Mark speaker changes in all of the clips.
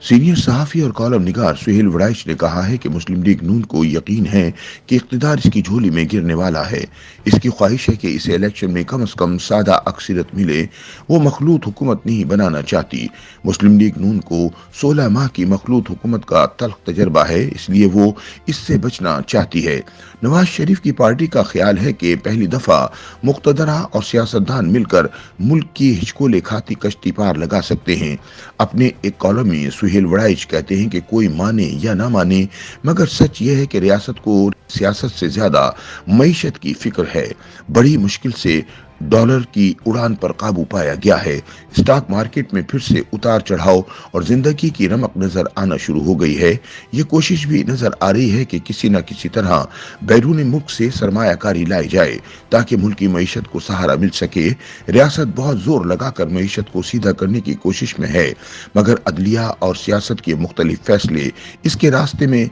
Speaker 1: Senior صحافی اور column نگار سہیل وڑائچ نے کہا ہے کہ مسلم لیگ نون کو یقین ہے کہ اقتدار اس کی جھولی میں گرنے والا ہے۔ اس کی خواہش ہے کہ اسے الیکشن میں کم از کم سادہ اکثریت ملے۔ وہ مخلوط حکومت نہیں بنانا چاہتی۔ مسلم لیگ نون کو 16 ماہ کی مخلوط حکومت کا تلخ تجربہ ہے، اس لیے وہ اس سے بچنا چاہتی ہے۔ نواز شریف کی پارٹی کا خیال ہے کہ پہلی دفعہ مقتدرہ اور سیاستدان مل کر ملک کی ہچکولے کھاتی کشتی پار لگا سکتے ہیں۔ اپنے ایک کالم میں سہیل وڑائچ کہتے ہیں کہ کوئی مانے یا نہ مانے، مگر سچ یہ ہے کہ ریاست کو سیاست سے زیادہ معیشت کی فکر ہے۔ بڑی مشکل سے ڈالر کی اڑان پر قابو پایا گیا ہے۔ اسٹاک مارکیٹ میں پھر سے اتار چڑھاؤ اور زندگی کی رمق نظر آنا شروع ہو گئی ہے۔ یہ کوشش بھی نظر آ رہی ہے کہ کسی نہ کسی طرح بیرون ملک سے سرمایہ کاری لائی جائے تاکہ ملک کی معیشت کو سہارا مل سکے۔ ریاست بہت زور لگا کر معیشت کو سیدھا کرنے کی کوشش میں ہے، مگر عدلیہ اور سیاست کے مختلف فیصلے اس کے راستے میں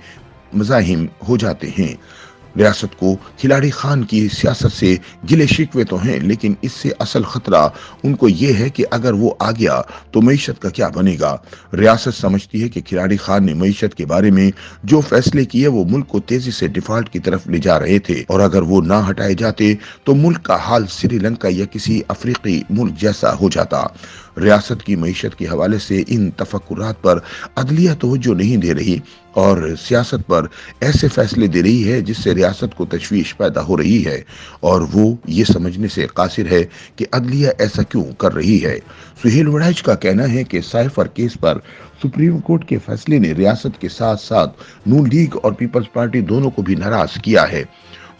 Speaker 1: مزاحم ہو جاتے ہیں۔ ریاست کو کھلاڑی خان کی سیاست سے گلے شکوے تو ہیں، لیکن اس سے اصل خطرہ ان کو یہ ہے کہ اگر وہ آ گیا تو معیشت کا کیا بنے گا۔ ریاست سمجھتی ہے کہ کھلاڑی خان نے معیشت کے بارے میں جو فیصلے کیے وہ ملک کو تیزی سے ڈیفالٹ کی طرف لے جا رہے تھے، اور اگر وہ نہ ہٹائے جاتے تو ملک کا حال سری لنکا یا کسی افریقی ملک جیسا ہو جاتا۔ ریاست کی معیشت کے حوالے سے ان تفکرات پر عدلیہ توجہ نہیں دے رہی اور سیاست پر ایسے فیصلے دے رہی ہے جس سے ریاست کو تشویش پیدا ہو رہی ہے، اور وہ یہ سمجھنے سے قاصر ہے کہ عدلیہ ایسا کیوں کر رہی ہے۔ سہیل وڑائچ کا کہنا ہے کہ سائفر کیس پر سپریم کورٹ کے فیصلے نے ریاست کے ساتھ ساتھ نون لیگ اور پیپلز پارٹی دونوں کو بھی ناراض کیا ہے۔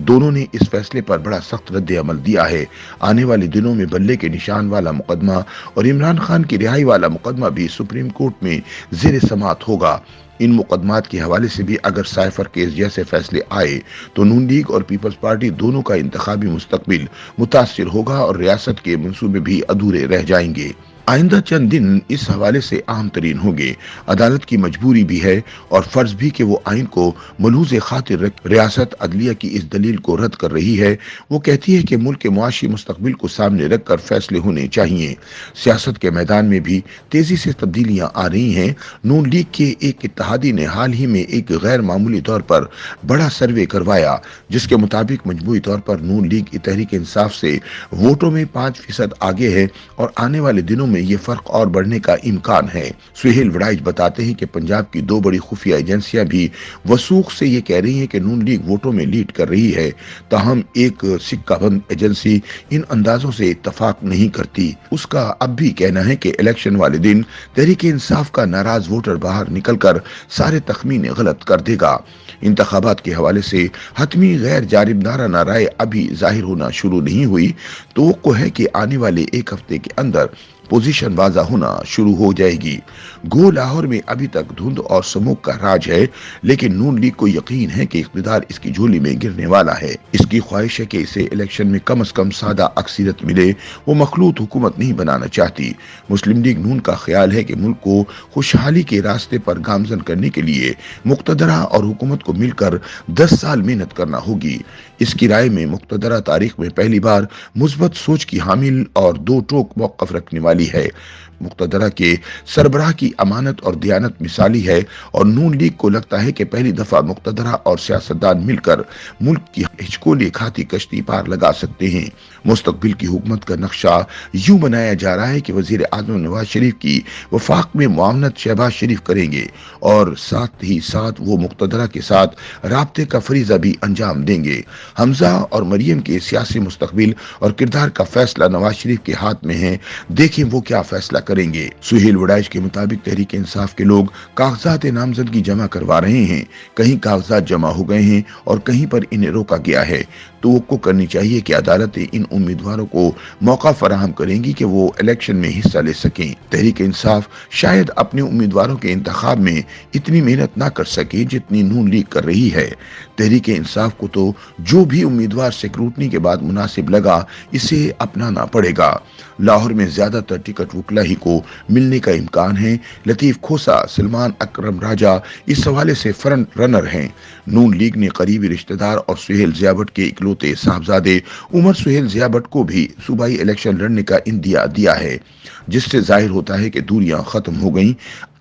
Speaker 1: دونوں نے اس فیصلے پر بڑا سخت رد عمل دیا ہے۔ آنے والے دنوں میں بلے کے نشان والا مقدمہ اور عمران خان کی رہائی والا مقدمہ بھی سپریم کورٹ میں زیر سماعت ہوگا۔ ان مقدمات کے حوالے سے بھی اگر سائفر کیس جیسے فیصلے آئے تو نون لیگ اور پیپلز پارٹی دونوں کا انتخابی مستقبل متاثر ہوگا اور ریاست کے منصوبے بھی ادھورے رہ جائیں گے۔ آئندہ چند دن اس حوالے سے اہم ترین ہوں گے۔ عدالت کی مجبوری بھی ہے اور فرض بھی کہ وہ آئین کو ملحوظ خاطر رکھ ریاست عدلیہ کی اس دلیل کو رد کر رہی ہے۔ وہ کہتی ہے کہ ملک کے معاشی مستقبل کو سامنے رکھ کر فیصلے ہونے چاہیے۔ سیاست کے میدان میں بھی تیزی سے تبدیلیاں آ رہی ہیں۔ نون لیگ کے ایک اتحادی نے حال ہی میں ایک غیر معمولی طور پر بڑا سروے کروایا، جس کے مطابق مجموعی طور پر نون لیگ تحریک انصاف سے ووٹوں میں 5% آگے ہے اور آنے والے دنوں میں یہ فرق اور بڑھنے کا امکان ہے۔ سہیل وڑائچ بتاتے ہیں کہ پنجاب کی دو بڑی خفیہ ایجنسیاں بھی وثوق سے یہ کہہ رہی ہیں کہ نون لیگ ووٹوں میں لیڈ کر رہی ہے، تاہم ایک سکہ بند ایجنسی ان اندازوں سے اتفاق نہیں کرتی۔ اس کا اب بھی کہنا ہے کہ الیکشن والے دن تحریک انصاف کا ناراض ووٹر باہر نکل کر سارے تخمینے غلط کر دے گا۔ انتخابات کے حوالے سے حتمی غیر جانبدارانہ رائے ابھی ظاہر ہونا شروع نہیں ہوئی۔ توقع ہے کہ آنے والے ایک ہفتے کے اندر پوزیشن واضح ہونا شروع ہو جائے گی۔ گو لاہور میں ابھی تک دھند اور سموگ کا راج ہے، لیکن نون لیگ کو یقین ہے کہ اقتدار اس کی جھولی میں گرنے والا ہے۔ اس کی خواہش ہے کہ اسے الیکشن میں کم از کم سادہ اکثریت ملے۔ وہ مخلوط حکومت نہیں بنانا چاہتی۔ مسلم لیگ نون کا خیال ہے کہ ملک کو خوشحالی کے راستے پر گامزن کرنے کے لیے مقتدرہ اور حکومت کو مل کر 10 سال محنت کرنا ہوگی۔ اس کی رائے میں مقتدرہ تاریخ میں پہلی بار مثبت سوچ کی حامل اور دو ٹوک موقف رکھنے والی ہے۔ مقتدرہ کے سربراہ کی امانت اور دیانت مثالی ہے، اور نون لیگ کو لگتا ہے کہ پہلی دفعہ مقتدرہ اور سیاستدان مل کر ملک کی ہچکولے کھاتی کشتی پار لگا سکتے ہیں۔ مستقبل کی حکومت کا نقشہ یوں بنایا جا رہا ہے کہ وزیر اعظم نواز شریف کی وفاق میں معاونت شہباز شریف کریں گے، اور ساتھ ہی ساتھ وہ مقتدرہ کے ساتھ رابطے کا فریضہ بھی انجام دیں گے۔ حمزہ اور مریم کے سیاسی مستقبل اور کردار کا فیصلہ نواز شریف کے ہاتھ میں ہے۔ دیکھیں وہ کیا فیصلہ کریں گے۔ سہیل وڑائچ کے مطابق تحریک انصاف کے لوگ کاغذات نامزدگی جمع کروا رہے ہیں۔ کہیں کاغذات جمع ہو گئے ہیں اور کہیں پر انہیں روکا گیا ہے۔ توقع کرنی چاہیے کہ عدالتیں ان امیدواروں کو موقع فراہم کریں گی کہ وہ الیکشن میں حصہ لے سکیں۔ تحریک انصاف شاید اپنے امیدواروں کے انتخاب میں اتنی محنت نہ کر سکے جتنی نون لیگ کر رہی ہے۔ تحریک انصاف کو تو جو بھی امیدوار سیکروٹنی کے بعد مناسب لگا اسے اپنانا پڑے گا۔ لاہور میں زیادہ تر ٹکٹ وکلا ہی کو ملنے کا امکان ہے۔ لطیف کھوسا، سلمان اکرم راجہ اس حوالے سے فرنٹ رنر ہیں۔ نون لیگ نے قریبی رشتہ دار اور سہیل ضیاء بٹ کے اکلوتے صاحبزادے عمر سہیل ضیاء بٹ کو بھی صوبائی الیکشن لڑنے کا عندیہ دیا ہے، جس سے ظاہر ہوتا ہے کہ دوریاں ختم ہو گئیں۔